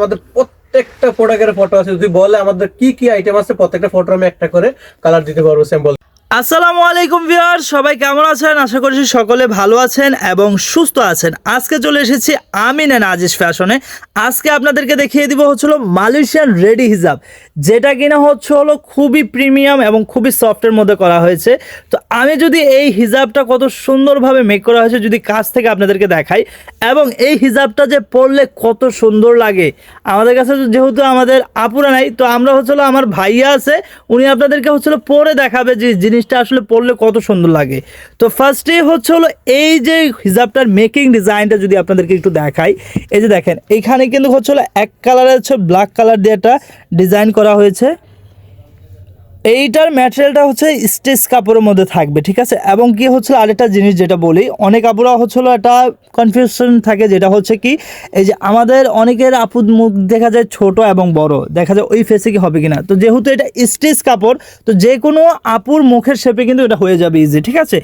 আমাদের প্রত্যেকটা প্রোডাক্টের ফটো আছে, যদি বলে আমাদের কি কি আইটেম আছে প্রত্যেকটা ফটো আমি একটা করে কালার দিতে পারবো স্যাম্পল। আসসালামু আলাইকুম ভিউয়ার্স, সবাই কেমন আছেন? আশা করছি সকলে ভালো আছেন এবং সুস্থ আছেন। আজকে চলে এসেছি আমিন এন্ড আজিজ ফ্যাশনে। আজকে আপনাদেরকে দেখিয়ে দিব হচ্ছিল মালয়েশিয়ান রেডি হিজাব, যেটা কিনা হলো খুবই প্রিমিয়াম এবং খুবই সফটের মধ্যে করা হয়েছে। তো আমি যদি এই হিজাবটা কত সুন্দরভাবে মেক করা হয়েছে যদি কাছ থেকে আপনাদেরকে দেখাই, এবং এই হিজাবটা যে পরলে কত সুন্দর লাগে, আমাদের কাছে যেহেতু আমাদের আপুরা নাই, তো আমরা হচ্ছিল আমার ভাইয়া আছে, উনি আপনাদেরকে হচ্ছিল পরে দেখাবে যে জিনিসটা আসলে পরলে কত সুন্দর লাগে। তো ফার্স্টে হচ্ছে হলো এই যে হিজাবটার মেকিং ডিজাইনটা যদি আপনাদেরকে একটু দেখাই, এই যে দেখেন এইখানে কিন্তু হচ্ছে হলো এক কালারের হচ্ছে ব্ল্যাক কালার দিয়ে একটা ডিজাইন করা হয়েছে। এইটার ম্যাটেরিয়ালটা হচ্ছে স্টিচ কাপড়ের মধ্যে থাকবে, ঠিক আছে। এবং কি হচ্ছে আরেকটা জিনিস যেটা বলি, অনেক আপুরা হচ্ছিল একটা কনফিউশন থাকে, যেটা হচ্ছে কি এই যে আমাদের অনেকের আপুর মুখ দেখা যায় ছোট এবং বড়, দেখা যায় ওই ফেসে কি হবে কিনা। তো যেহেতু এটা স্টিচ কাপড়, তো যে কোনো আপুর মুখের শেপে কিন্তু এটা হয়ে যাবে ইজি, ঠিক আছে।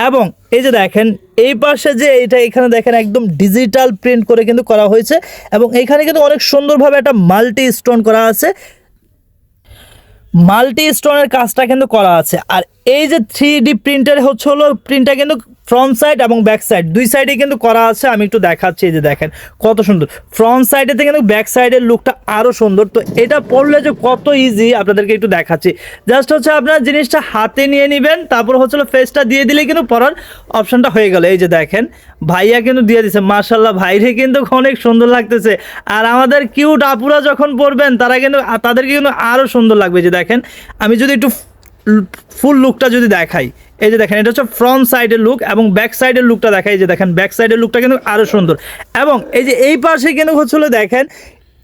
এবং এই যে দেখেন এই পাশে যে এটা এখানে দেখেন একদম ডিজিটাল প্রিন্ট করে কিন্তু করা হয়েছে, এবং এইখানে কিন্তু অনেক সুন্দরভাবে একটা মাল্টি স্টোন করা আছে, মাল্টি স্টোনের কাজটা কিন্তু করা আছে। আর এই যে 3D প্রিন্টার হচ্ছে হলো প্রিন্টটা কিন্তু ফ্রন্ট সাইড এবং ব্যাক সাইড দুই সাইডে কিন্তু করা আছে। আমি একটু দেখাচ্ছি, এই যে দেখেন কত সুন্দর ফ্রন্ট সাইডেতে কিন্তু ব্যাক সাইডের লুকটা আরও সুন্দর। তো এটা পরলে যে কত ইজি আপনাদেরকে একটু দেখাচ্ছি। জাস্ট হচ্ছে আপনার জিনিসটা হাতে নিয়ে নেবেন, তারপর হচ্ছে ফেসটা দিয়ে দিলেই কিন্তু পরার অপশানটা হয়ে গেল। এই যে দেখেন ভাইয়া কিন্তু দিয়ে দিচ্ছে, মাশাল্লাহ ভাইরে কিন্তু অনেক সুন্দর লাগতেছে। আর আমাদের কিউট আপুরা যখন পরবেন তারা কিন্তু তাদেরকে কিন্তু আরও সুন্দর লাগবে। যে দেখেন আমি যদি একটু ফুল লুকটা যদি দেখাই, এই যে দেখেন এটা হচ্ছে ফ্রন্ট সাইডের লুক, এবং ব্যাক সাইডের লুকটা দেখাই, যে দেখেন ব্যাক সাইডের লুকটা কিন্তু আরও সুন্দর। এবং এই যে এই পাশে কিন্তু হচ্ছিল দেখেন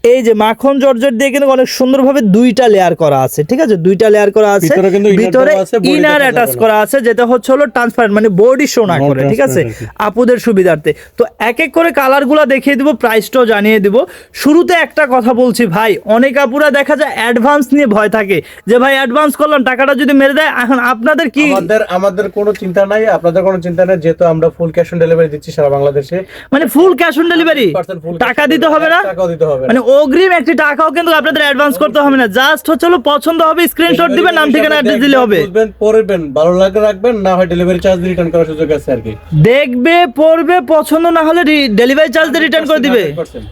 এই যে মাখন জর্জেট দিয়ে কিন্তু অনেক সুন্দরভাবে দুইটা লেয়ার করা আছে, ঠিক আছে, দুইটা লেয়ার করা আছে, ভিতরে ইনার অ্যাটাচ করা আছে, যেটা হচ্ছে হলো ট্রান্সপারেন্ট, মানে বডি শো না করে, ঠিক আছে, আপুদের সুবিধার্থে। তো এক এক করে কালারগুলো দেখিয়ে দিব, প্রাইসটাও জানিয়ে দিব। শুরুতে একটা কথা বলছি ভাই, অনেক আপুরা দেখা যায় অ্যাডভান্স নিয়ে ভয় থাকে, যে ভাই অ্যাডভান্স করলাম টাকাটা যদি মেরে দেয়। এখন আপনাদের কি? আমাদের কোনো চিন্তা নাই, আপনাদের কোনো চিন্তা নাই, যেহেতু আমরা ফুল ক্যাশ অন ডেলিভারি দিচ্ছি সারা বাংলাদেশে। মানে ফুল ক্যাশ অন ডেলিভারি, টাকা দিতে হবে না, টাকাও দিতে হবে না, মানে অগ্রিম একটি টাকাও কিন্তু আপনাদের অ্যাডভান্স করতে হবে না। জাস্ট হচ্ছে হলো পছন্দ হবে স্ক্রিনশট দিবেন, নাম ঠিকানা অ্যাড্রেস দিলে হবে। বুঝবেন, পড়বেন, ভালো লাগে রাখবেন, না হয় ডেলিভারি চার্জ দিয়ে রিটার্ন করার সুযোগ আছে আর কি। দেখবে, পড়বে, পছন্দ না হলে ডেলিভারি চার্জ দিয়ে রিটার্ন করে দিবে।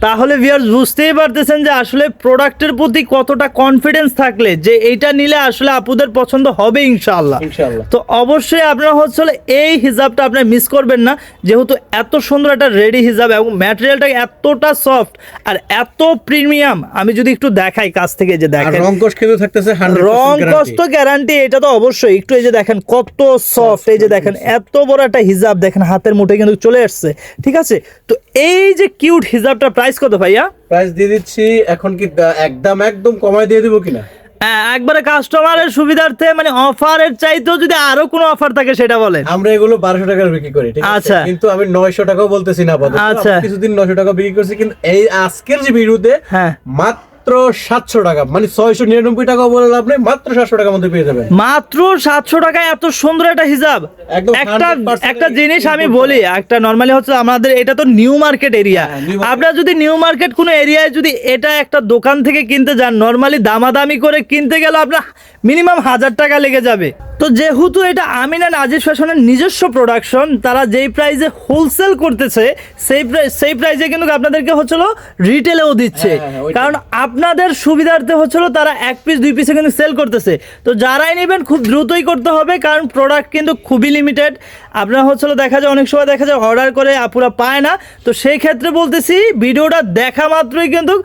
তাহলে ভিউয়ার্স বুঝতেই পারতেছেন যে আসলে প্রোডাক্টের প্রতি কতটা কনফিডেন্স থাকলে যে এইটা নিলে আসলে আপুদের পছন্দ হবে ইনশাআল্লাহ। তো অবশ্যই আপনারা হচ্ছে এই হিজাবটা আপনারা মিস করবেন না, যেহেতু এত সুন্দর একটা রেডি হিজাব এবং ম্যাটেরিয়ালটা এতটা সফট আর এত প্রিমিয়াম। আমি যদি একটু দেখাই কাছ থেকে, যে দেখেন রং কস কিন্তু থাকতেছে 100% রং কস তো গ্যারান্টি, এটা তো অবশ্যই। একটু এই যে দেখেন কত সফট, এই যে দেখেন এত বড় একটা হিজাব দেখেন হাতের মুঠে কিন্তু চলে আসছে, ঠিক আছে। তো এই যে কিউট হিজাবটা প্রাইস কত ভাইয়া? প্রাইস দিয়ে দিচ্ছি এখন কি একদম কমায় দিয়ে দিব কিনা? একবারে কাস্টমারের সুবিধার্থে, মানে অফারের চাইতেও যদি আরো কোনো অফার থাকে সেটা বলেন। আমরা এগুলো 1200 টাকার বিক্রি করি, ঠিক আছে, আচ্ছা, কিন্তু আমি 900 টাকাও বলতেছি না আপাতত। আচ্ছা, কিছুদিন 900 টাকা বিক্রি করছি, কিন্তু এই আজকের যে ভিডিওতে মাত্র 700 টাকা, মানে 699 টাকা বলে লাভ নেই, মাত্র 700 টাকার মধ্যে পেয়ে যাবেন। মাত্র 700 টাকায় এত সুন্দর একটা হিজাব। একটা জিনিস আমি বলি, একটা নরমালি হচ্ছে আমাদের এটা তো নিউ মার্কেট এরিয়া। আপনারা যদি নিউ মার্কেট কোনো এরিয়ায় যদি এটা একটা দোকান থেকে কিনতে যান, নরমালি দামাদামি করে কিনতে গেলে আপনার মিনিমাম 1000 টাকা লেগে যাবে। তো যেহেতু এটা আমিন এন্ড আজিজ ফ্যাশনের নিজস্ব প্রোডাকশন, তারা যেই প্রাইসে হোলসেল করতেছে সেই প্রাইসে কিন্তু আপনাদেরকে হচ্ছিল রিটেলেও দিচ্ছে, কারণ আপনাদের সুবিধার্থে হচ্ছিল তারা 1 পিস 2 পিসে কিন্তু সেল করতেছে। তো যারাই নেবেন খুব দ্রুতই করতে হবে, কারণ প্রোডাক্ট কিন্তু খুবই লিমিটেড। আপনারা হচ্ছিল দেখা যায় অনেক সময় দেখা যায় অর্ডার করে আপুরা পায় না। তো সেই ক্ষেত্রে বলতেছি ভিডিওটা দেখা মাত্রই কিন্তু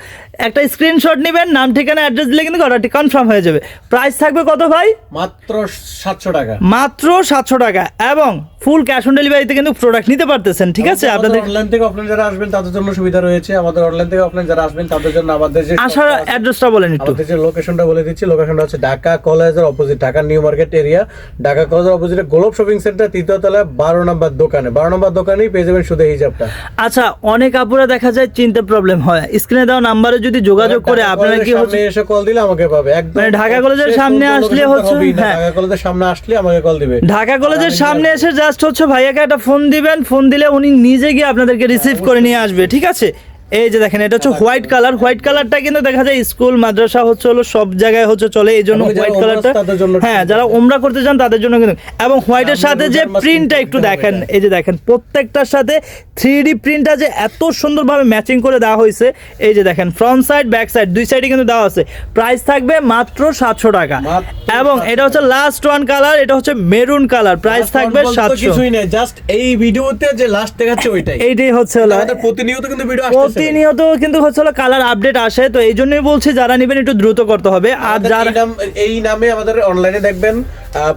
একটা স্ক্রিনশট নেবেন, নাম ঠিকানা অ্যাড্রেস দিলে কিন্তু অর্ডারটি কনফার্ম হয়ে যাবে। প্রাইস থাকবে কত ভাই? মাত্র 700 টাকা, মাত্র 700 টাকা, এবং ফুল ক্যাশ অন ডেলিভারিতে কিন্তু প্রোডাক্ট নিতে পারতেছেন, ঠিক আছে। আপনাদের অনলাইন থেকে অফলাইন যারা আসবেন তাদের জন্য সুবিধা রয়েছে, আমাদের অনলাইন থেকে অফলাইন যারা আসবেন তাদের জন্য আমাদের যে আসার অ্যাড্রেসটা বলেন একটু। আমাদের যে লোকেশনটা বলে দিচ্ছি, লোকেশনটা হচ্ছে ঢাকা কলেজের opposite, Dhaka new market area, Dhaka কলেজের অপোজিটে গোলাপ শপিং সেন্টার 3য় তলায় 12 নম্বর দোকানে, 12 নম্বর দোকানেই পেয়ে যাবেন শুধু হিজাবটা। আচ্ছা, অনেক আপুরা দেখা যায় চিনতে প্রবলেম হয়, স্ক্রিনে দেওয়া নাম্বারে যদি যোগাযোগ করে আপনারা কি হচ্ছে এসে কল দিলে আমাকে পাবে, একদম মানে ঢাকা কলেজের সামনে আসলে হচ্ছে, হ্যাঁ ঢাকা কলেজের সামনে আসলে আমাকে কল দিবে। ঢাকা কলেজের সামনে এসে জাস্ট হচ্ছে ভাইয়াকে একটা ফোন দিবেন, ফোন দিলে উনি নিজে গিয়ে আপনাদেরকে রিসিভ করে নিয়ে আসবে, ঠিক আছে। এই যে দেখেন এটা হচ্ছে হোয়াইট কালার, হোয়াইট কালারটা কিন্তু দেখা যায় স্কুল মাদ্রাসা হচ্ছে হলো সব জায়গায় হচ্ছে চলে, এই জন্য এবং যারা হোয়াইট ওমরা কালারটা, তাদের জন্য হ্যাঁ যারা ওমরা করতে চান তাদের জন্য কিন্তু, এবং হোয়াইটের সাথে যে রোজার মাস প্রিন্টটা কিন্তু একটু দেখতে দেখেন, হবে এই যে দেখেন প্রত্যেকটার সাথে 3D প্রিন্টটা যে এত সুন্দরভাবে ম্যাচিং করে দেওয়া হয়েছে, এই যে দেখেন ফ্রন্ট সাইড ব্যাক সাইড দুই সাইডে কিন্তু দেওয়া আছে। প্রাইস থাকবে মাত্র 700 টাকা, মাত্র এবং 700 এটা হচ্ছে লাস্ট ওয়ান কালার, এটা হচ্ছে মেরুন কালার, প্রাইস থাকবে 700। কিছুই নেই, জাস্ট এই ভিডিওতে যে লাস্ট দেখাচ্ছে ওইটাই। এইটাই হচ্ছে হলো আমাদের প্রতিনিয়ত কিন্তু ভিডিও আসছে, প্রতিনিয়ত কিন্তু হচ্ছে হলো কালার আপডেট আসে, তো এই জন্যই বলছি যারা নেবেন একটু দ্রুত করতে হবে। আর যারা এই নামে আমাদের অনলাইনে দেখবেন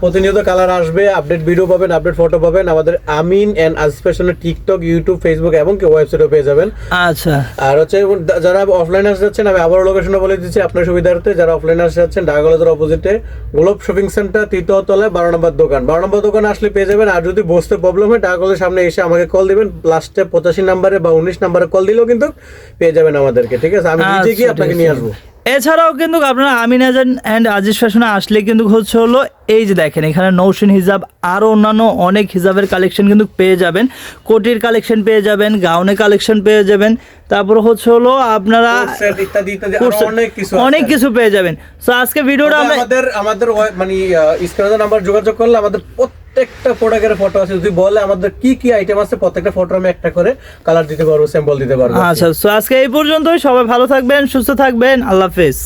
প্রতিনিয়ত কালার আসবে, আপডেট ভিডিও পাবেন, আপডেট ফটো পাবেন, আমাদের আমিন এন্ড আজিজ ফ্যাশনের টিকটক, ইউটিউব, ফেসবুক এবং কি ওয়েবসাইটও পেয়ে যাবেন। আচ্ছা আর হচ্ছে যারা অফলাইনে আসতে যাচ্ছেন, আমি আবার লোকেশনও বলে দিচ্ছি আপনার সুবিধার্থে, যারা অফলাইনে আসতে যাচ্ছেন ঢাকা কলেজের অপোজিটে গোলাপ শপিং সেন্টার, তৃতীয় তলায় 12 নম্বর দোকান। 12 নম্বর দোকানে আসলে পেয়ে যাবেন। আর যদি বসতে প্রবলেম হয় ঢাকা কলেজের সামনে এসে আমাকে কল দিবেন, লাস্টে 85 নাম্বারে বা 19 নাম্বারে কল দিলেও কিন্তু পেয়ে যাবেন আমাদেরকে, ঠিক আছে? আমি নিজে গিয়ে আপনাকে নিয়ে আসবো। এছাড়াও কিন্তু আপনারা আমিন এন্ড আজিজ ফ্যাশনে আসলে কিন্তু হচ্ছে হলো এই যে দেখেন এখানে নৌশিন হিজাব আরও অন্যান্য অনেক হিজাবের কালেকশন কিন্তু পেয়ে যাবেন, কোটির কালেকশন পেয়ে যাবেন, গাউনের কালেকশন পেয়ে যাবেন, তারপর হচ্ছে হলো আপনারা ইত্যাদি ইত্যাদি কোর্স- আরো অনেক কিছু অনেক কিছু পেয়ে যাবেন। তো আজকে ভিডিওটা আমরা আমাদের মানে স্ক্রিনে নাম্বার যোগাযোগ করলে আমাদের প্রত্যেকটা প্রোডাক্টের ফটো আছে, যদি বলে আমাদের কি কি আইটেম আছে প্রত্যেকটা ফটো আমি একটা করে কালার দিতে পারবো, স্যাম্পল দিতে পারবো। আচ্ছা, তো আজকে এই পর্যন্তই। সবাই ভালো থাকবেন, সুস্থ থাকবেন, আল্লাহ হাফেজ।